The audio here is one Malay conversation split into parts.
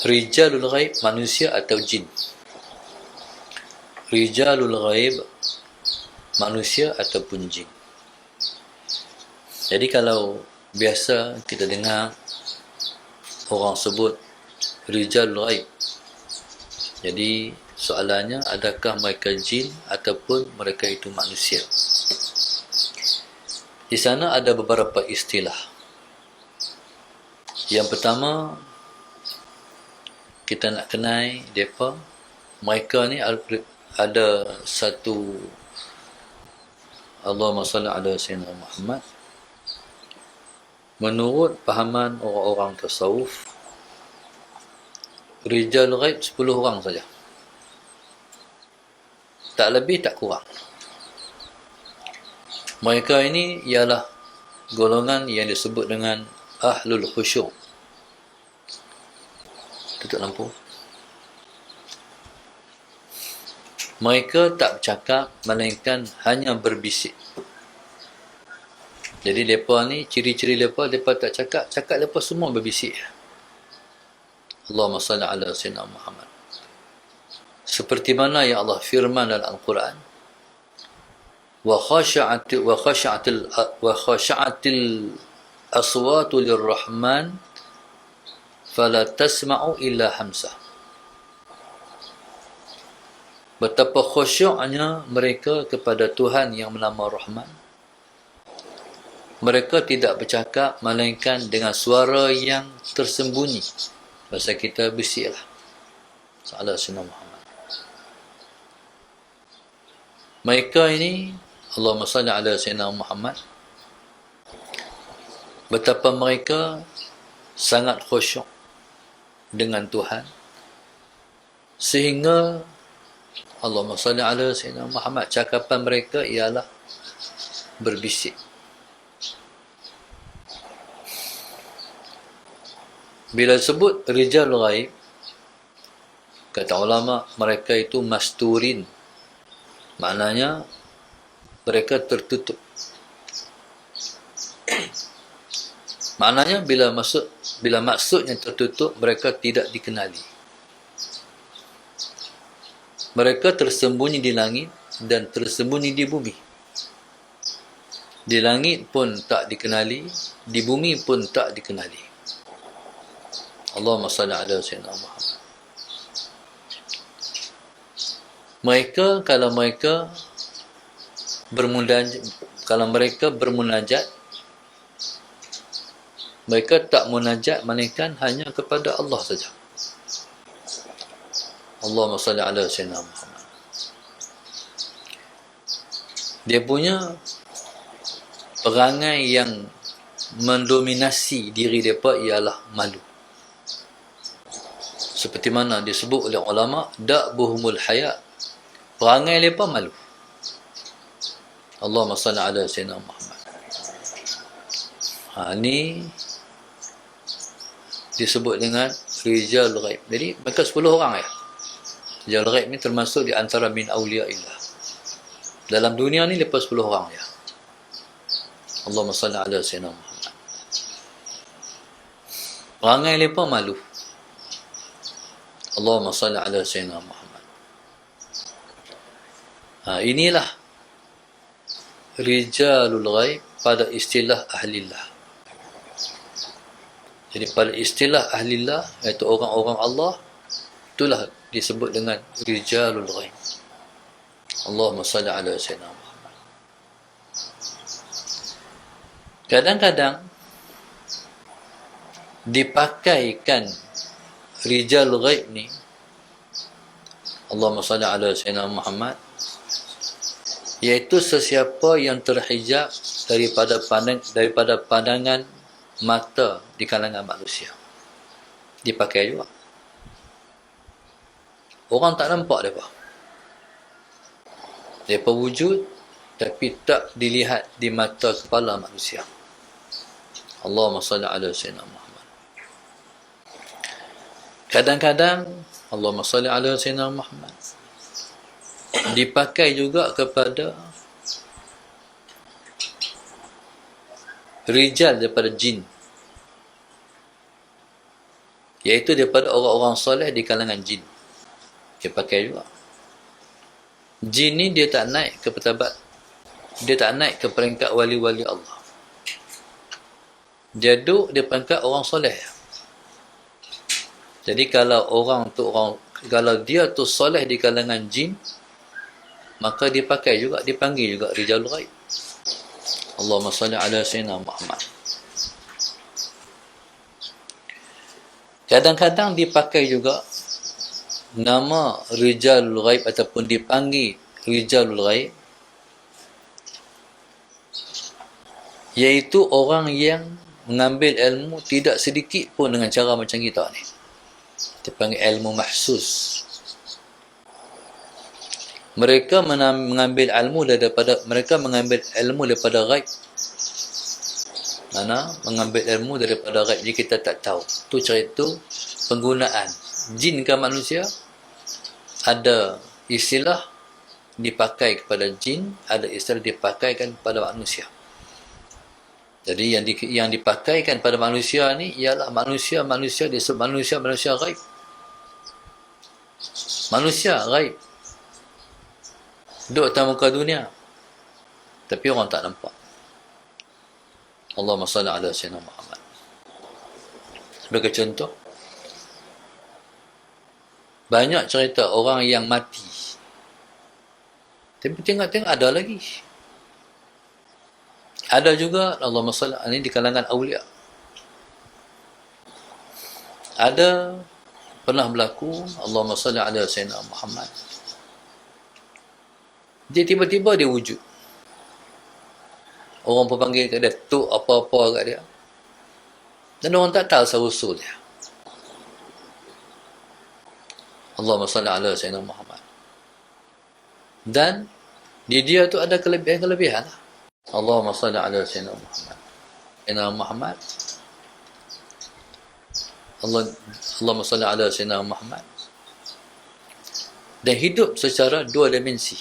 Rijalul ghaib, manusia atau jin? Rijalul ghaib, manusia ataupun jin. Jadi kalau biasa kita dengar orang sebut rijalul ghaib, jadi soalannya, adakah mereka jin ataupun mereka itu manusia? Di sana ada beberapa istilah. Yang pertama, kita nak kenal mereka ni ada satu, Allahumma salli ala sayyidina Muhammad, menurut pahaman orang-orang tasawuf, rijal ghaib 10 orang saja, tak lebih tak kurang. Mereka ini ialah golongan yang disebut dengan ahlul khusyuk. Tutup lampu. Mereka tak bercakap, melainkan hanya berbisik. Jadi mereka ni, ciri-ciri mereka tak cakap mereka semua berbisik. Allahumma salli ala sayyidina Muhammad. Seperti mana yang Allah firman dalam Al-Quran, wa khasha'atil aswatu lirrahman fala tasma'u illa hamsah. Betapa khusyuknya mereka kepada Tuhan yang bernama Rahman. Mereka tidak bercakap melainkan dengan suara yang tersembunyi. Bahasa kita bisiklah. Salah Sayyidina Muhammad. Mereka ini, Allahumma salli ala Sayyidina Muhammad, betapa mereka sangat khusyuk dengan Tuhan, sehingga Allahumma salli ala Sayyidina Muhammad, cakapan mereka ialah berbisik. Bila sebut rijal ghaib, kata ulama, mereka itu masturin. Maknanya mereka tertutup. Maknanya bila maksudnya tertutup, mereka tidak dikenali. Mereka tersembunyi di langit dan tersembunyi di bumi. Di langit pun tak dikenali, di bumi pun tak dikenali. Allahumma salli ala sayyidina Muhammad. Mereka, kalau mereka bermunajat, mereka tak munajat melainkan hanya kepada Allah saja. Allahumma salli ala sayyidina Muhammad. Dia punya perangai yang mendominasi diri mereka ialah malu. Seperti mana disebut oleh ulama, da'buhumul haya. Perangai mereka malu. Allahumma salli ala sayyidina Muhammad. Ini disebut dengan rijal ghaib. Jadi mereka 10 orang ya. Rijal ghaib ni termasuk di antara min awliyaillah. Dalam dunia ni lepas 10 orang ya. Allahumma salli ala sayyidina Muhammad. Perangai mereka malu. Allahumma salli ala sayyidina Muhammad. Inilah rijalul ghaib pada istilah ahlillah. Jadi pada istilah ahlillah, iaitu orang-orang Allah, itulah disebut dengan rijalul ghaib. Allahumma salli ala sayyidina Muhammad. Kadang-kadang dipakaikan rijal ghaib ni, Allahumma salli ala sayyidina Muhammad, iaitu sesiapa yang terhijab daripada pandangan mata di kalangan manusia. Dipakai juga. Orang tak nampak mereka. Mereka wujud, tapi tak dilihat di mata kepala manusia. Allahumma salli ala sayyidina Muhammad. Kadang-kadang, Allahumma salli ala sayyidina Muhammad, dipakai juga kepada rijal daripada jin. iaitu daripada orang-orang soleh di kalangan jin. Dia pakai juga. Jin ni dia tak naik ke petabat, dia tak naik ke peringkat wali-wali Allah. Dia duduk di peringkat orang soleh. Jadi kalau kalau dia tu soleh di kalangan jin, maka dipakai juga, dipanggil juga Rijalul Ghaib. Allahumma salli ala sayyidina Muhammad. Kadang-kadang dipakai juga nama Rijalul Ghaib ataupun dipanggil Rijalul Ghaib, iaitu orang yang mengambil ilmu tidak sedikit pun dengan cara macam kita ni. Dipanggil ilmu mahsus. Mereka mengambil ilmu daripada ghaib. Mana mengambil ilmu daripada ghaib, jadi kita tak tahu. Tu cerita penggunaan jin ke manusia. Ada istilah dipakai kepada jin, ada istilah dipakaikan kepada manusia. Jadi yang dipakaikan pada manusia ni ialah manusia disebut manusia ghaib. Manusia ghaib. Duduk atas muka dunia, tapi orang tak nampak. Allahumma salli ala sayyidina Muhammad. Sebagai contoh, banyak cerita orang yang mati, tapi tengok-tengok ada lagi. Ada juga, Allahumma salli, ini di kalangan awliya. Ada pernah berlaku, Allahumma salli ala sayyidina Muhammad. Dia tiba-tiba dia wujud. Orang pun panggil kat dia, tok apa-apa kat dia. Dan orang tak tahu asal-usul dia. Allahumma salli ala sayyidina Muhammad. Dan di dia tu ada kelebihan-kelebihan. Allahumma salli ala sayyidina Muhammad. Sayyidina Muhammad. Allahumma salli ala sayyidina Muhammad. Dan hidup secara dua dimensi.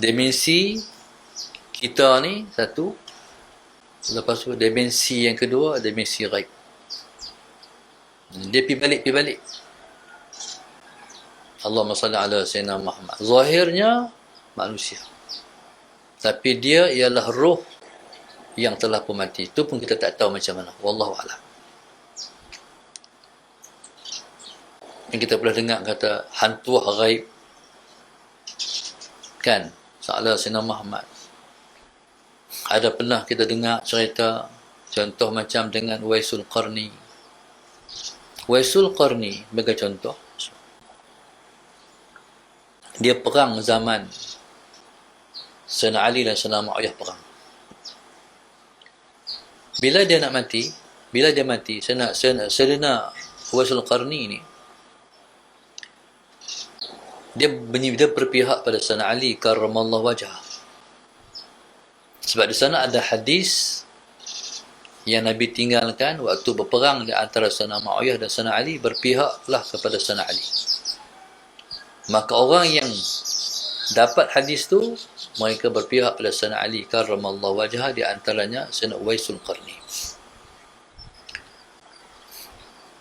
Dimensi kita ni satu, lepas tu dimensi yang kedua, dimensi ghaib. Dia pergi balik. Allahumma salli ala sayyidina Muhammad. Zahirnya manusia, tapi dia ialah roh yang telah pun mati. Itu pun kita tak tahu macam mana. Wallahu a'lam. Yang kita pernah dengar kata hantuah ghaib, kan? Salah Sayyidina Muhammad. Ada pernah kita dengar cerita, contoh macam dengan Waisul Qarni. Waisul Qarni, sebagai contoh, dia perang zaman Sayyidina Ali dan Sayyidina Muawiyah perang. Bila dia mati, Sayyidina Waisul Qarni ni, dia berpihak pada Sayyidina Ali karramallahu wajhah. Sebab di sana ada hadis yang Nabi tinggalkan waktu berperang di antara Sayyidina Muawiyah dan Sayyidina Ali, berpihaklah kepada Sayyidina Ali. Maka orang yang dapat hadis tu, mereka berpihak pada Sayyidina Ali karramallahu wajhah, di antaranya Sayyidina Waisul Qarni.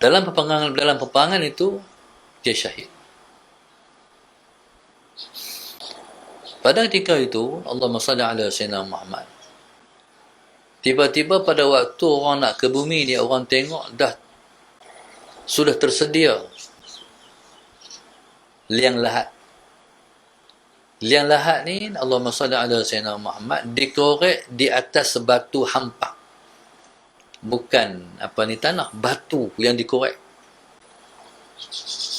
Dalam peperangan itu dia syahid. Pada ketika itu, Allahumma salli ala sayyidina Muhammad. Tiba-tiba pada waktu orang nak ke bumi ni, orang tengok dah sudah tersedia liang lahat. Liang lahat ni, Allahumma salli ala sayyidina Muhammad, dikorek di atas batu hampak. Bukan tanah, batu yang dikorek.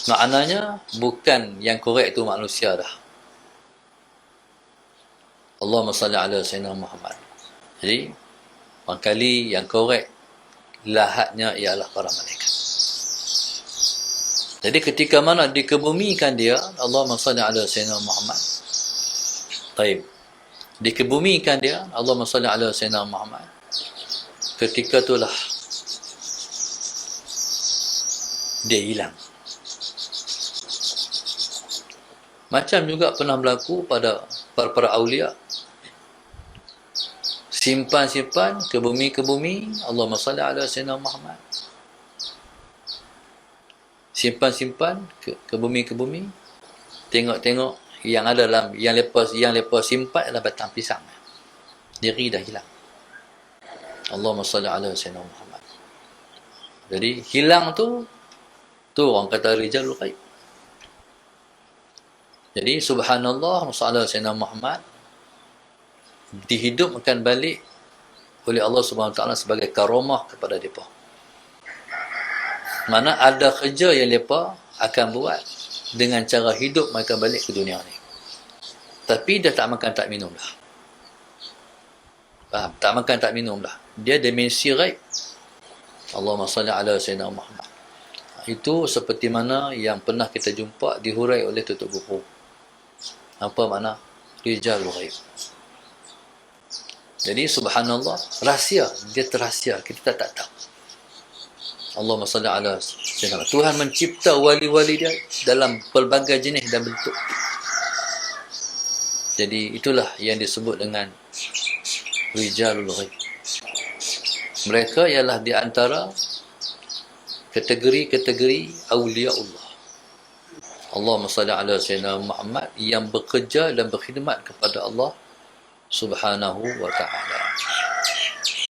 Maknanya bukan yang korek itu manusia dah. Allahumma salli ala sayyidina Muhammad. Jadi, barangkali yang korek lahatnya ialah para malaikat. Jadi ketika mana dikebumikan dia, Allahumma salli ala sayyidina Muhammad. Baik. Dikebumikan dia, Allahumma salli ala sayyidina Muhammad. Ketika itulah dia hilang. Macam juga pernah berlaku pada para awliya. Simpan ke bumi, Allahumma salli ala sayyidina Muhammad. simpan ke bumi, tengok yang ada dalam yang lepas simpan adalah batang pisang. Diri dah hilang. Allahumma salli ala sayyidina Muhammad. Jadi hilang tu orang kata rijalul ghaib. Jadi subhanallah masalah Sayyidina Muhammad dihidupkan balik oleh Allah Subhanahu Wa Taala sebagai karamah kepada mereka. Mana ada kerja yang mereka akan buat dengan cara hidup mereka balik ke dunia ni. Tapi dia tak makan tak minum dah. Faham? Tak makan tak minum dah. Dia dimensi ghaib. Allahumma salli ala Sayyidina Muhammad. Itu seperti mana yang pernah kita jumpa dihurai oleh tutup buku. Apa makna? Rijalul ghaib. Jadi subhanallah, rahsia, dia terahsia, kita tak tahu. Allahumma salli ala sayyidina. Tuhan mencipta wali-wali dia dalam pelbagai jenis dan bentuk. Jadi itulah yang disebut dengan rijalul ghaib. Mereka ialah di antara kategori-kategori awliya Allah. Allahumma salli ala sayyidina Muhammad yang bekerja dan berkhidmat kepada Allah Subhanahu wa ta'ala.